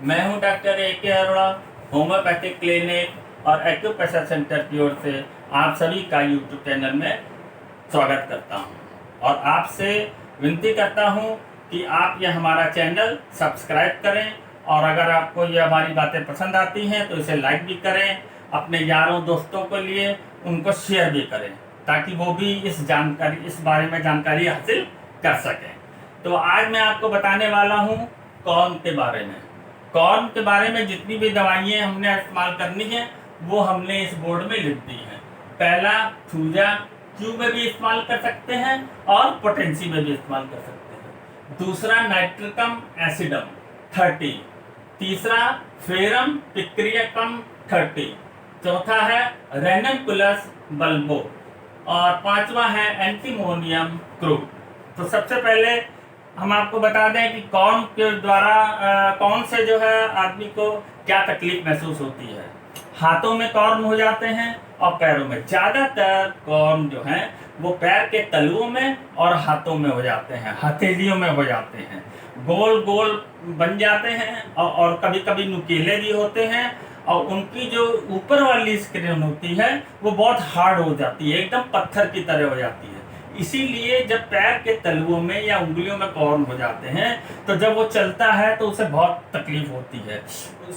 मैं हूं doctor A.K. Arora, homeopathic clinic और एक्यूप्रेशर सेंटर की ओर से आप सभी का यूट्यूब चैनल में स्वागत करता हूं और आपसे विनती करता हूं कि आप यह हमारा चैनल सब्सक्राइब करें और अगर आपको ये हमारी बातें पसंद आती हैं तो इसे लाइक भी करें, अपने यारों दोस्तों के लिए उनको शेयर भी करें ताकि वो भी इस बारे में जानकारी हासिल कर सकें। तो आज मैं आपको बताने वाला हूं कॉर्न के बारे में। कॉर्न के बारे में जितनी भी दवाइयाँ हमने इस्तेमाल करनी है वो हमने इस बोर्ड में लिख दी हैं। पहला थूजा क्यू में भी इस्तेमाल कर सकते हैं और पोटेंसी में भी इस्तेमाल कर सकते हैं। दूसरा नाइट्रिकम एसिडम 30। तीसरा फेरम पिक्रियकम 30। चौथा है रेननकुलस बल्बो और पांचवा है एंटीमोनियम क्रूड। तो सबसे पहले हम आपको बता दें कि कॉर्न के द्वारा कौन से जो है आदमी को क्या तकलीफ महसूस होती है। हाथों में कॉर्न हो जाते हैं और पैरों में। ज़्यादातर कॉर्न जो हैं वो पैर के तलुओं में और हाथों में हो जाते हैं, हथेलियों में हो जाते हैं, गोल गोल बन जाते हैं और कभी कभी नुकीले भी होते हैं और उनकी जो ऊपर वाली स्किन होती है वो बहुत हार्ड हो जाती है, एकदम पत्थर की तरह हो जाती है। इसीलिए जब पैर के तलुओं में या उंगलियों में कॉर्न हो जाते हैं तो जब वो चलता है तो उसे बहुत तकलीफ होती है,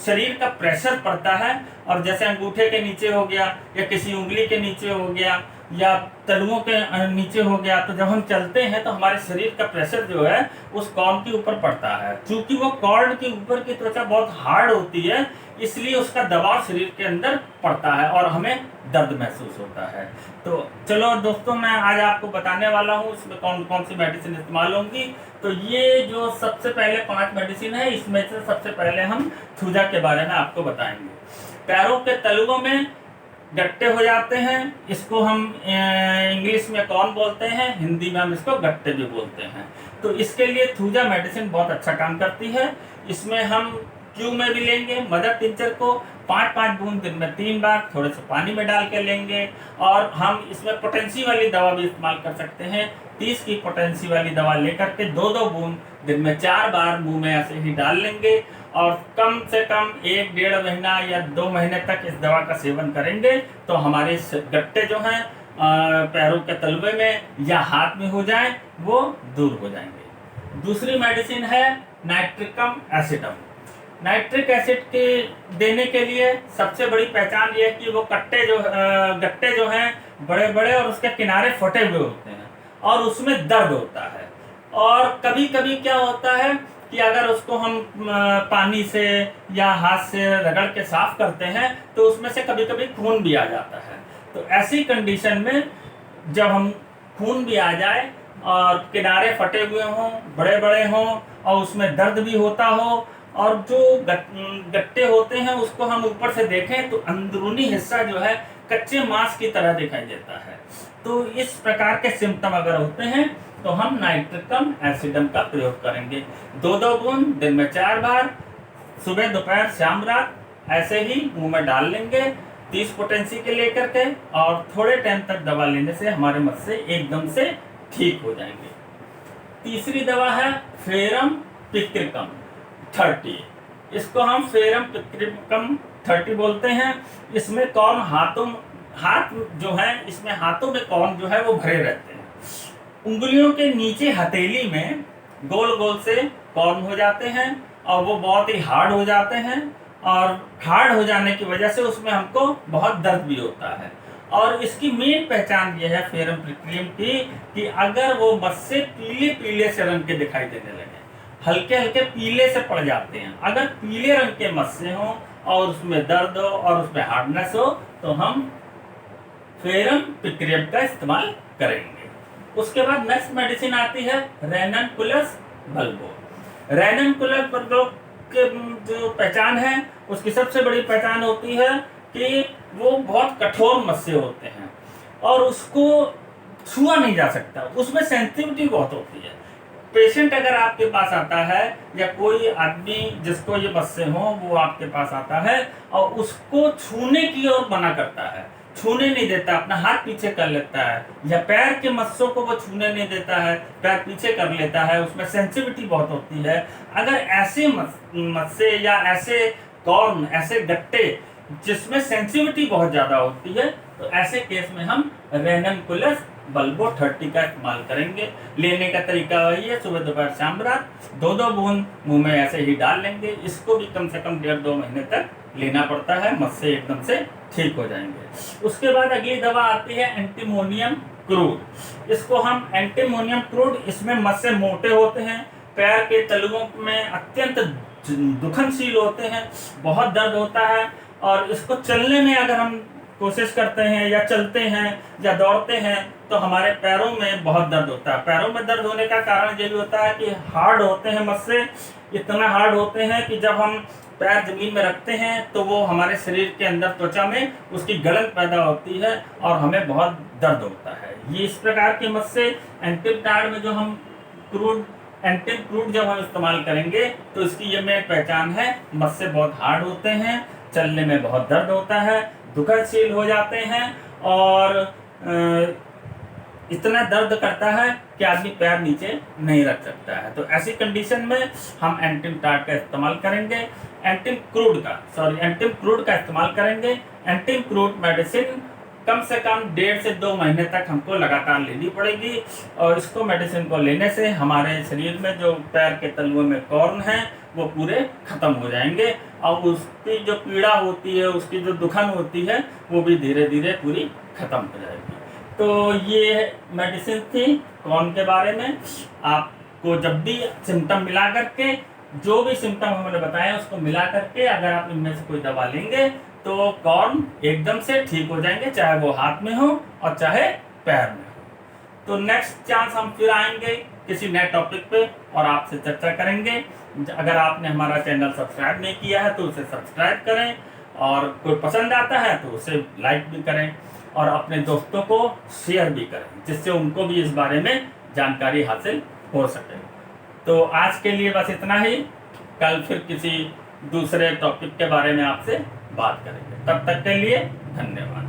शरीर का प्रेशर पड़ता है और जैसे अंगूठे के नीचे हो गया या किसी उंगली के नीचे हो गया या तलुओं के नीचे हो गया, तो जब हम चलते हैं तो हमारे शरीर का प्रेशर जो है उस कॉर्न के ऊपर पड़ता है। क्योंकि वो कॉर्न के ऊपर की त्वचा बहुत हार्ड होती है इसलिए उसका दबाव शरीर के अंदर पड़ता है और हमें दर्द महसूस होता है। तो चलो दोस्तों, मैं आज आपको बताने वाला हूँ इसमें कौन कौन सी मेडिसिन इस्तेमाल होंगी। तो ये जो सबसे पहले 5 मेडिसिन है इसमें से सबसे पहले हम थूजा के बारे में आपको बताएंगे। पैरों के तलुओं में गट्टे हो जाते हैं, इसको हम इंग्लिश में कॉर्न बोलते हैं, हिंदी में हम इसको गट्टे भी बोलते हैं। तो इसके लिए थूजा मेडिसिन बहुत अच्छा काम करती है। इसमें हम क्यू में भी लेंगे, मदर टिंचर को 5-5 बूंद दिन में 3 बार थोड़े से पानी में डाल के लेंगे और हम इसमें पोटेंसी वाली दवा भी इस्तेमाल कर सकते हैं। 30 की पोटेंसी वाली दवा लेकर के 2-2 बूंद दिन में 4 बार मुंह में ऐसे ही डाल लेंगे और कम से कम 1-1.5 महीना या 2 महीने तक इस दवा का सेवन करेंगे तो हमारे गट्टे जो हैं पैरों के तलवे में या हाथ में हो जाएं वो दूर हो जाएंगे। दूसरी मेडिसिन है नाइट्रिकम एसिडम। नाइट्रिक एसिड के देने के लिए सबसे बड़ी पहचान ये है कि वो गट्टे जो हैं बड़े बड़े और उसके किनारे फटे हुए होते हैं और उसमें दर्द होता है। और कभी कभी क्या होता है कि अगर उसको हम पानी से या हाथ से रगड़ के साफ करते हैं तो उसमें से कभी कभी खून भी आ जाता है। तो ऐसी कंडीशन में जब हम खून भी आ जाए और किनारे फटे हुए हों, बड़े बड़े हों और उसमें दर्द भी होता हो और जो गट्टे होते हैं उसको हम ऊपर से देखें तो अंदरूनी हिस्सा जो है कच्चे मांस की तरह दिखाई देता है। तो इस प्रकार के सिम्टम अगर होते हैं तो हम नाइट्रिकम एसिडम का प्रयोग करेंगे। 2-2 बूंद दिन में 4 बार, सुबह दोपहर शाम रात ऐसे ही मुंह में डाल लेंगे 30 पोटेंसी के लेकर के और थोड़े टाइम तक दवा लेने से हमारे मस्से एकदम से ठीक हो जाएंगे। तीसरी दवा है फेरम पिक्रिकम 30। इसको हम फेरम पिक्रिकम 30 बोलते हैं। इसमें कॉर्न हाथ जो है इसमें हाथों में कॉर्न जो है वो भरे रहते हैं। उंगलियों के नीचे हथेली में गोल गोल से कॉर्न हो जाते हैं और वो बहुत ही हार्ड हो जाते हैं और हार्ड हो जाने की वजह से उसमें हमको बहुत दर्द भी होता है। और इसकी मेन पहचान ये है फेरम पिक्रिकम की कि अगर वो मस्से पीले पीले से रंग के दिखाई देने लगे, हल्के हल्के पीले से पड़ जाते हैं, अगर पीले रंग के मस्से हों और उसमें दर्द हो और उसमें हार्डनेस हो तो हम फेरम पिक्रिकम का इस्तेमाल करेंगे। उसके बाद नेक्स्ट मेडिसिन आती है रेननकुलस बल्बो। रेननकुलस बल्बो के जो पहचान है उसकी सबसे बड़ी पहचान होती है कि वो बहुत कठोर मस्से होते हैं और उसको छुआ नहीं जा सकता, उसमें सेंसिटिविटी बहुत होती है। पेशेंट अगर आपके पास आता है या कोई आदमी जिसको ये मस्से हो वो आपके पास आता है और उसको छूने की ओर मना करता है छूने नहीं देता, अपना हाथ पीछे कर लेता है, या पैर के मस्सों को वो छूने नहीं देता है, पैर पीछे कर लेता है, उसमें सेंसिटिविटी बहुत होती है। अगर ऐसे मस्से या ऐसे कॉर्न, ऐसे गट्टे जिसमें सेंसिटिविटी बहुत ज़्यादा होती है, तो ऐसे केस में हम रेननकुलस बल्बो 30 का इस्तेमाल करेंगे। लेने का तरीका वही है, सुबह दोपहर शाम रात 2-2 बूंद मुंह में ऐसे ही डाल लेंगे। इसको भी कम से कम 1.5-2 महीने तक लेना पड़ता है, मस्से एकदम से ठीक हो जाएंगे। उसके बाद अगली दवा आती है एंटीमोनियम क्रूड। इसको हम एंटीमोनियम क्रूड, इसमें मस्से मोटे होते हैं, पैर के तलुओं में अत्यंत दुखनशील होते हैं, बहुत दर्द होता है, और इसको चलने में अगर हम कोशिश करते हैं या चलते हैं या दौड़ते हैं तो हमारे पैरों में बहुत दर्द होता है। पैरों में दर्द होने का कारण ये भी होता है कि हार्ड होते हैं मस्से, इतना हार्ड होते हैं कि जब हम पैर जमीन में रखते हैं तो वो हमारे शरीर के अंदर त्वचा में उसकी गलन पैदा होती है और हमें बहुत दर्द होता है। ये इस प्रकार के मस्से एंटीटाइड में जो हम एंटी क्रूड जब हम इस्तेमाल करेंगे तो इसकी ये मेन पहचान है, मस्से बहुत हार्ड होते हैं, चलने में बहुत दर्द होता है, दुखनशील हो जाते हैं, और इतना दर्द करता है कि आदमी पैर नीचे नहीं रख सकता है। तो ऐसी कंडीशन में हम एंटीटाइड का इस्तेमाल करेंगे, एंटी क्रूड का इस्तेमाल करेंगे। एंटी क्रूड मेडिसिन कम से कम 1.5 से 2 महीने तक हमको लगातार लेनी पड़ेगी, और इसको मेडिसिन को लेने से हमारे शरीर में जो पैर के तलुओं में कॉर्न है वो पूरे खत्म हो जाएंगे, और उसकी जो पीड़ा होती है, उसकी जो दुखन होती है, वो भी धीरे धीरे पूरी खत्म हो जाएगी। तो ये मेडिसिन थी कॉर्न के बारे में। आपको जब भी सिम्टम मिला करके, जो भी सिम्टम हमने बताए उसको मिला करके अगर आप इनमें से कोई दवा लेंगे तो कॉर्न एकदम से ठीक हो जाएंगे, चाहे वो हाथ में हो और चाहे पैर में हो। तो नेक्स्ट चांस हम फिर आएंगे किसी नए टॉपिक पे और आपसे चर्चा करेंगे। अगर आपने हमारा चैनल सब्सक्राइब नहीं किया है तो उसे सब्सक्राइब करें, और कोई पसंद आता है तो उसे लाइक भी करें, और अपने दोस्तों को शेयर भी करें, जिससे उनको भी इस बारे में जानकारी हासिल हो सके। तो आज के लिए बस इतना ही, कल फिर किसी दूसरे टॉपिक के बारे में आपसे बात करेंगे। तब तक के लिए धन्यवाद।